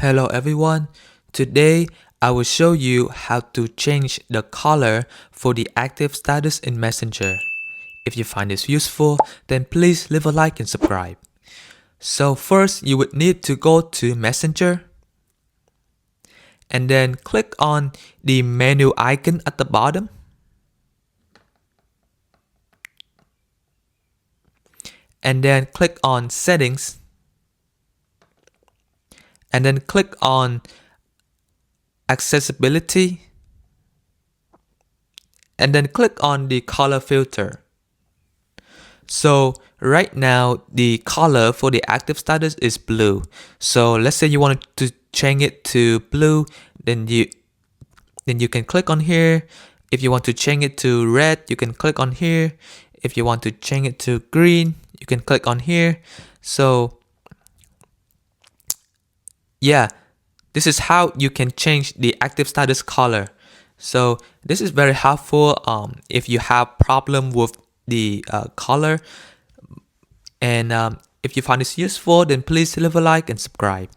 Hello everyone. Today I will show you how to change the color for the active status in Messenger. If you find this useful, then please leave a like and subscribe. So first you would need to go to Messenger and then click on the menu icon at the bottom. And then click on Settings. And then click on Accessibility. And then click on the color filter. So right now the color for the active status is blue. So let's say you want to change it to blue, then you can click on here. If you want to change it to red, you can click on here. If you want to change it to green, you can click on here. So yeah, this is how you can change the active status color. So this is very helpful if you have problem with the color. And if you find this useful, then please leave a like and subscribe.